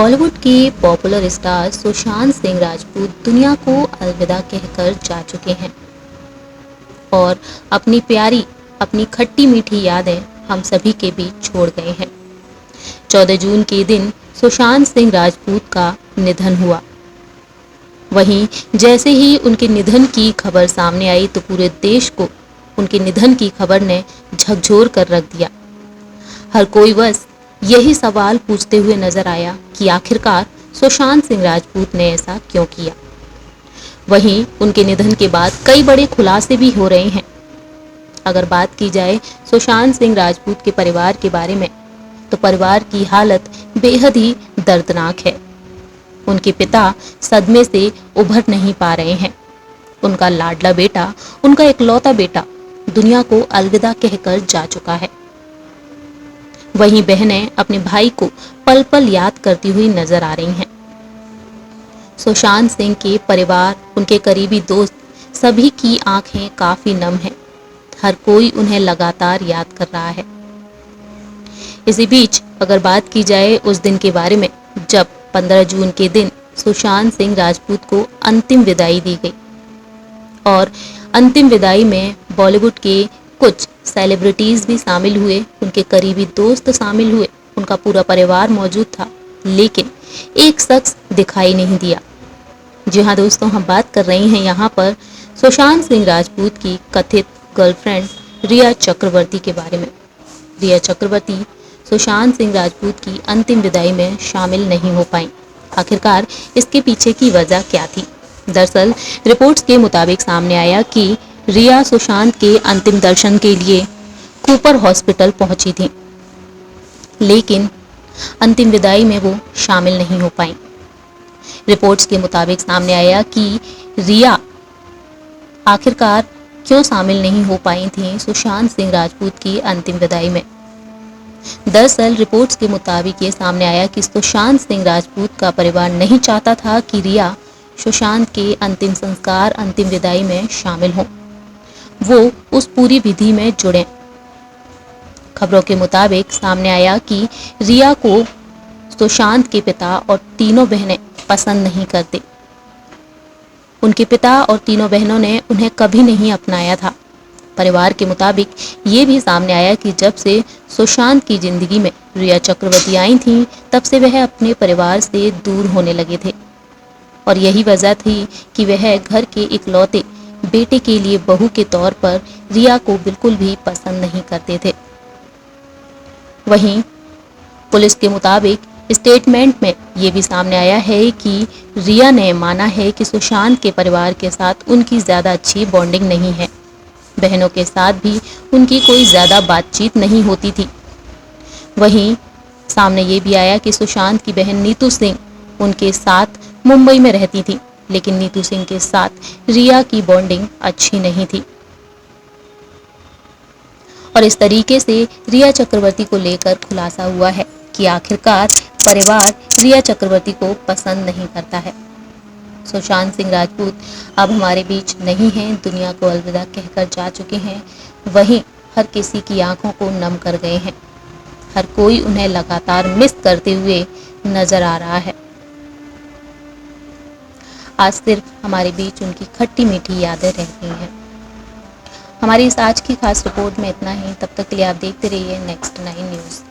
बॉलीवुड के popular star Sushant Singh Rajput दुनिया को अलविदा कहकर जा चुके हैं और अपनी प्यारी, अपनी खट्टी मीठी यादें हम सभी के बीच छोड़ गए हैं। 14 जून के दिन सुशांत सिंह राजपूत का निधन हुआ। वहीं जैसे ही उनके निधन की खबर सामने आई तो पूरे देश को उनके निधन की खबर ने झकझोर कर रख दिया। हर कोई बस यही सवाल पूछते हुए नजर आया कि आखिरकार सुशांत सिंह राजपूत ने ऐसा क्यों किया। वहीं उनके निधन के बाद कई बड़े खुलासे भी हो रहे हैं। अगर बात की जाए सुशांत सिंह राजपूत के परिवार के बारे में, तो परिवार की हालत बेहद ही दर्दनाक है। उनके पिता सदमे से उभर नहीं पा रहे हैं। उनका लाडला बेटा, उनका इकलौता बेटा दुनिया को अलविदा कहकर जा चुका है। वहीं बहनें अपने भाई को पल पल याद करती हुई नजर आ रही हैं। सुशांत सिंह के परिवार, उनके करीबी दोस्त, सभी की आंखें काफी नम हैं। हर कोई उन्हें लगातार याद कर रहा है। इसी बीच अगर बात की जाए उस दिन के बारे में, जब 15 जून के दिन सुशांत सिंह राजपूत को अंतिम विदाई दी गई और अंतिम विदाई में बॉलीवुड के कुछ सेलिब्रिटीज भी शामिल हुए, उनके करीबी दोस्त शामिल हुए, उनका पूरा परिवार मौजूद था, लेकिन एक शख्स दिखाई नहीं दिया। जी हाँ दोस्तों, हम बात कर रहे हैं यहाँ पर सुशांत सिंह राजपूत की कथित गर्लफ्रेंड रिया चक्रवर्ती के बारे में। रिया चक्रवर्ती सुशांत सिंह राजपूत की अंतिम विदाई में शामिल नहीं हो पाई। आखिरकार इसके पीछे की वजह क्या थी? दरअसल रिपोर्ट्स के मुताबिक सामने आया कि रिया सुशांत के अंतिम दर्शन के लिए कूपर हॉस्पिटल पहुंची थी, लेकिन अंतिम विदाई में वो शामिल नहीं हो पाई। रिपोर्ट्स के मुताबिक सामने आया कि रिया आखिरकार क्यों शामिल नहीं हो पाई थी सुशांत सिंह राजपूत की अंतिम विदाई में। दरअसल रिपोर्ट्स के मुताबिक ये सामने आया कि सुशांत सिंह राजपूत का परिवार नहीं चाहता था कि रिया सुशांत के अंतिम संस्कार, अंतिम विदाई में शामिल हों, वो उस पूरी विधि में जुड़े। खबरों के मुताबिक सामने आया कि रिया को सुशांत के पिता और तीनों बहनें पसंद नहीं करते। उनके पिता और तीनों बहनों ने उन्हें कभी नहीं अपनाया था। परिवार के मुताबिक ये भी सामने आया कि जब से सुशांत की जिंदगी में रिया चक्रवर्ती आई थी, तब से वह अपने परिवार से दूर होने लगे थे और यही वजह थी कि वह घर के इकलौते बेटे के लिए बहू के तौर पर रिया को बिल्कुल भी पसंद नहीं करते थे। वहीं पुलिस के मुताबिक स्टेटमेंट में ये भी सामने आया है कि रिया ने माना है कि सुशांत के परिवार के साथ उनकी ज़्यादा अच्छी बॉन्डिंग नहीं है। बहनों के साथ भी उनकी कोई ज़्यादा बातचीत नहीं होती थी। वहीं सामने ये भी आया कि सुशांत की बहन नीतू सिंह उनके साथ मुंबई में रहती थी, लेकिन नीतू सिंह के साथ रिया की बॉन्डिंग अच्छी नहीं थी और इस तरीके से रिया चक्रवर्ती को लेकर खुलासा हुआ है कि आखिरकार परिवार रिया चक्रवर्ती को पसंद नहीं करता है। सुशांत सिंह राजपूत अब हमारे बीच नहीं हैं, दुनिया को अलविदा कहकर जा चुके हैं। वहीं हर किसी की आंखों को नम कर गए हैं। हर कोई उन्हें लगातार मिस करते हुए नजर आ रहा है। आज सिर्फ हमारे बीच उनकी खट्टी मीठी यादें रह गई हैं। हमारी इस आज की खास रिपोर्ट में इतना ही। तब तक के लिए आप देखते रहिए नेक्स्ट 9 न्यूज़।